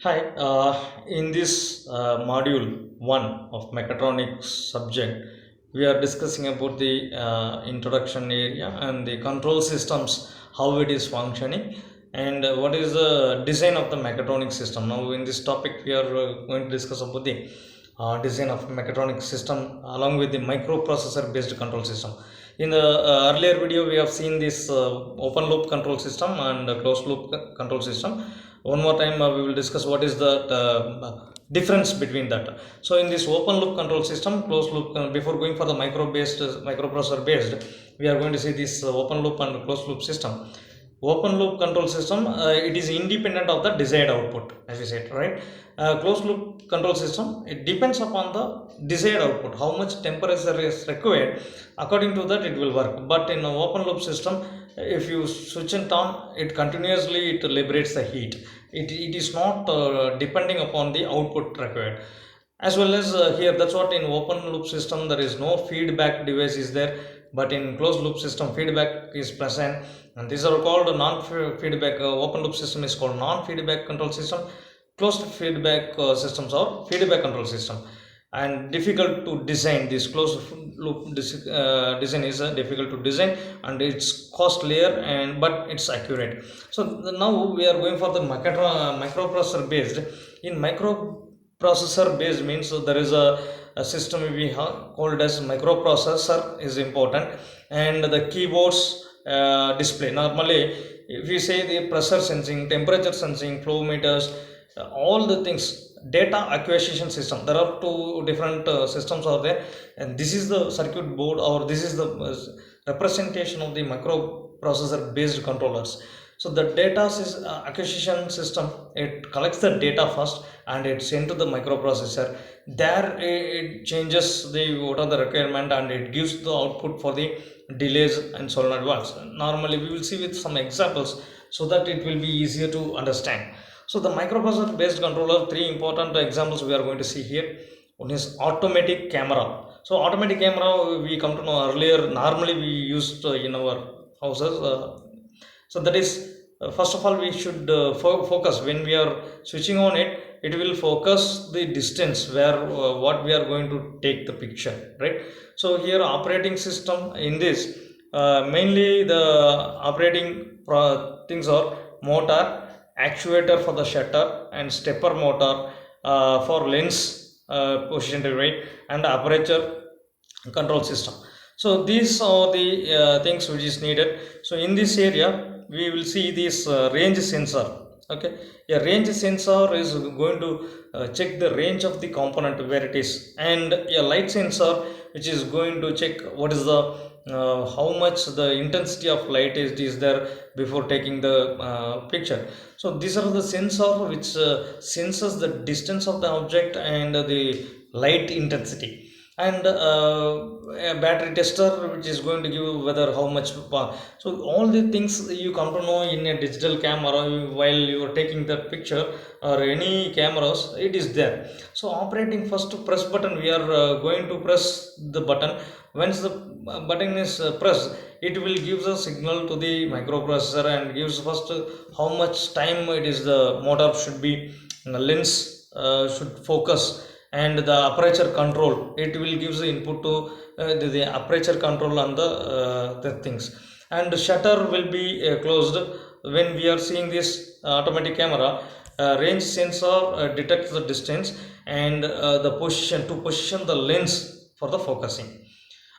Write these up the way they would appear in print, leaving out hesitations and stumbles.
Hi, in this module 1 of mechatronics subject, we are discussing about the introduction area and the control systems, how it is functioning, and what is the design of the mechatronic system. Now, in this topic, we are going to discuss about the design of mechatronic system along with the microprocessor based control system. In the earlier video, we have seen this open loop control system and closed loop control system. One more time we will discuss what is the difference between that. So in this open loop control system, closed loop, before going for the microprocessor based, we are going to see this open loop and closed loop system. Open loop control system, it is independent of the desired output, as we said, right? Closed loop control system, it depends upon the desired output, how much temperature is required. According to that it will work. But in an open loop system, if you switch it on, it continuously it liberates the heat. It is not depending upon the output required. As well as here, that's what in open loop system there is no feedback device is there, but in closed loop system feedback is present, and these are called non-feedback. Open loop system is called non-feedback control system. Closed feedback systems are feedback control system. And difficult to design, this closed loop design is difficult to design, and it's costlier, and but it's accurate. So now we are going for the microprocessor based. In microprocessor based means there is a system we have called as microprocessor is important, and the keyboards display. Normally, if we say the pressure sensing, temperature sensing, flow meters, all the things, data acquisition system, there are two different systems are there, and this is the circuit board, or this is the representation of the microprocessor based controllers. So the data acquisition system, it collects the data first and it's sent to the microprocessor. There it changes the what are the requirement, and it gives the output for the delays and solenoid valves. Normally we will see with some examples so that it will be easier to understand. So the microprocessor based controller, three important examples we are going to see here. One is automatic camera. So automatic camera, we come to know earlier, normally we used in our houses. So that is, first of all we should focus when we are switching on it. It will focus the distance where what we are going to take the picture, right? So here operating system in this, mainly the operating things are motor, actuator for the shutter, and stepper motor for lens position to right, and aperture control system. So these are the things which is needed. So in this area we will see this range sensor. Okay, a range sensor is going to check the range of the component where it is, and a light sensor which is going to check what is the how much the intensity of light is there before taking the picture. So these are the sensor which senses the distance of the object and the light intensity. And a battery tester which is going to give whether how much so all the things you come to know in a digital camera while you are taking that picture, or any cameras, it is there. So operating first press button, we are going to press the button. Once the button is pressed, it will give a signal to the microprocessor and gives first how much time it is the motor should be, lens should focus, and the aperture control, it will give the input to the aperture control on the things. And the shutter will be closed when we are seeing this automatic camera. Range sensor detects the distance and the position to position the lens for the focusing.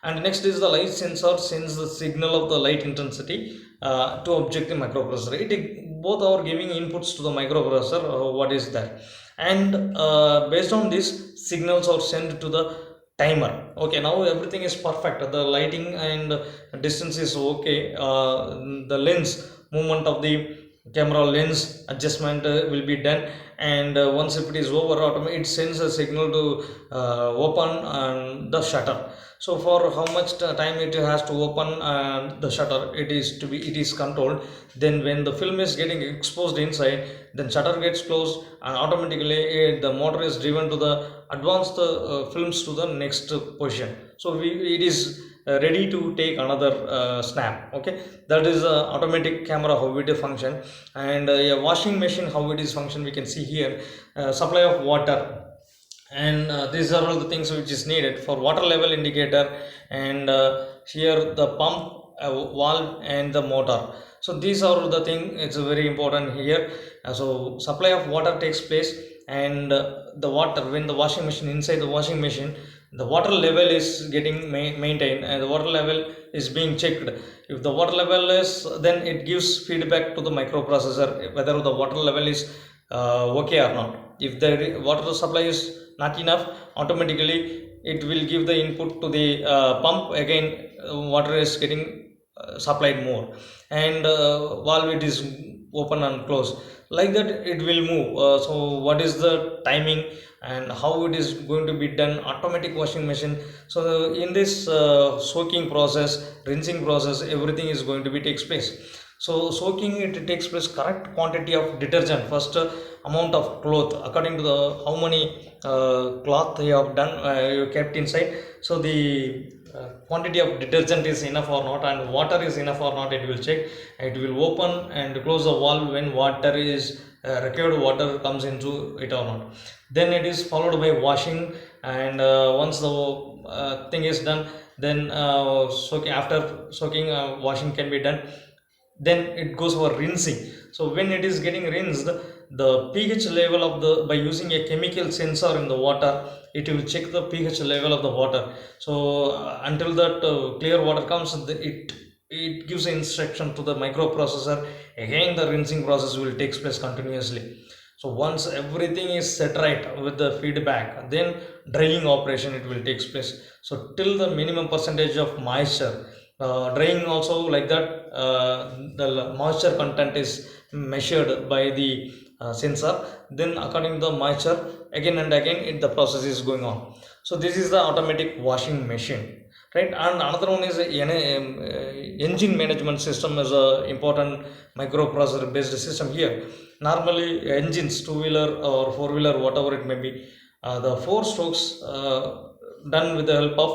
And next is the light sensor sends the signal of the light intensity to object the microprocessor. Both are giving inputs to the microprocessor, what is that, and based on this signals are sent to the timer. Okay, now everything is perfect, the lighting and distance is okay, the lens movement of the camera lens adjustment will be done, and once if it is over, it sends a signal to open the shutter. So for how much time it has to open the shutter, it is controlled. Then when the film is getting exposed inside, then shutter gets closed, and automatically the motor is driven to the advance the films to the next position. So it is ready to take another snap. Okay, that is automatic camera how it function. And a washing machine how it is function, we can see here. Supply of water, and these are all the things which is needed for water level indicator, and here the pump, valve, and the motor. So these are the thing, it's very important here. So supply of water takes place, and the water, when the washing machine, inside the washing machine, the water level is getting maintained, and the water level is being checked. If the water level is, then it gives feedback to the microprocessor whether the water level is okay or not. If the water supply is not enough, automatically it will give the input to the pump. Again, water is getting supplied more, and valve it is open and close, like that it will move. So what is the timing and how it is going to be done, automatic washing machine. So in this soaking process, rinsing process, everything is going to be takes place. So soaking, it takes place correct quantity of detergent. First, amount of cloth according to the how many cloth you have done, you kept inside. So the quantity of detergent is enough or not, and water is enough or not, it will check. It will open and close the valve when water is required water comes into it or not. Then it is followed by washing, and once the thing is done, then soaking, after soaking, washing can be done. Then it goes for rinsing. So when it is getting rinsed, the pH level of the, by using a chemical sensor in the water, it will check the pH level of the water. So until that clear water comes, it gives instruction to the microprocessor. Again the rinsing process will take place continuously. So once everything is set right with the feedback, then drying operation it will take place. So till the minimum percentage of moisture, drying also like that, the moisture content is measured by the sensor. Then according to the moisture, again and again the process is going on. So this is the automatic washing machine, right? And another one is engine management system, is a important microprocessor based system here. Normally engines, two-wheeler or four-wheeler, whatever it may be, the four strokes done with the help of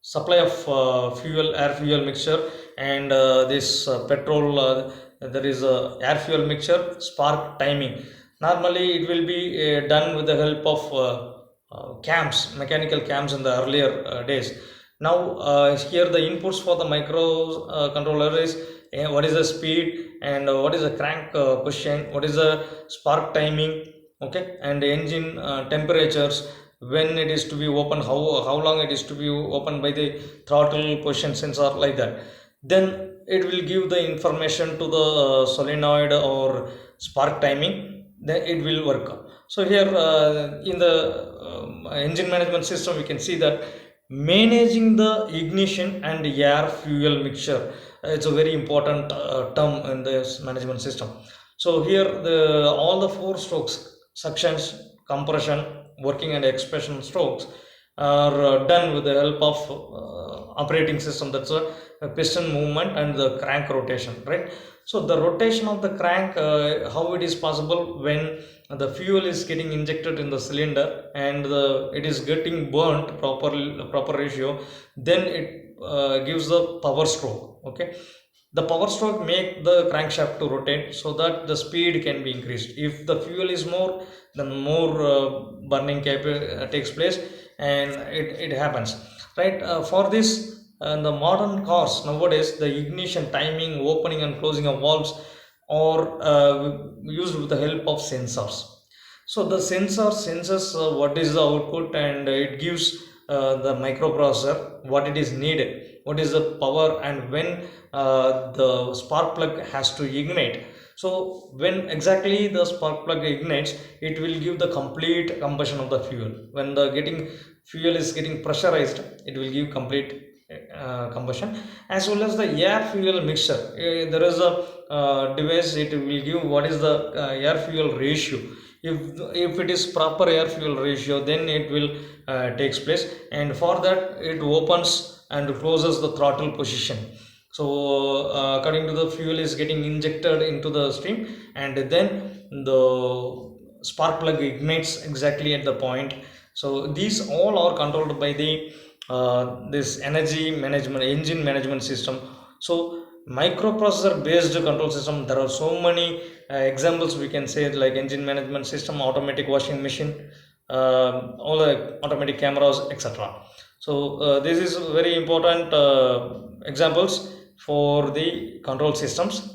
supply of fuel, air fuel mixture, and this petrol, there is a air fuel mixture, spark timing. Normally it will be done with the help of cams, mechanical cams in the earlier days. Now here the inputs for the micro controller is what is the speed, and what is the crank position, what is the spark timing, okay, and the engine temperatures, when it is to be open, how long it is to be open by the throttle position sensor, like that. Then it will give the information to the solenoid or spark timing, then it will work. So here in the engine management system, we can see that managing the ignition and air fuel mixture, it's a very important term in this management system. So here the all the four strokes, suctions, compression, working, and expansion strokes are done with the help of operating system. That's a piston movement and the crank rotation, right? So the rotation of the crank, how it is possible when the fuel is getting injected in the cylinder, and it is getting burnt proper ratio, then it gives the power stroke. Okay, the power stroke make the crankshaft to rotate, so that the speed can be increased. If the fuel is more, then more burning takes place, and it happens, right? For this, the modern cars nowadays, the ignition timing, opening and closing of valves are used with the help of sensors. So the sensor senses what is the output, and it gives the microprocessor what it is needed, what is the power, and when the spark plug has to ignite. So when exactly the spark plug ignites, it will give the complete combustion of the fuel. When the fuel is getting pressurized, it will give complete combustion. As well as the air fuel mixture, there is a device, it will give what is the air fuel ratio. If it is proper air fuel ratio, then it will takes place, and for that it opens and closes the throttle position. So according to the fuel is getting injected into the stream, and then the spark plug ignites exactly at the point. So these all are controlled by the this energy management, engine management system. So microprocessor based control system, there are so many examples we can say, like engine management system, automatic washing machine, all the automatic cameras, etc. So this is very important examples for the control systems.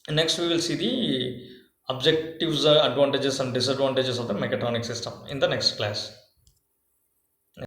Next we will see the objectives, advantages and disadvantages of the mechatronic system in the next class.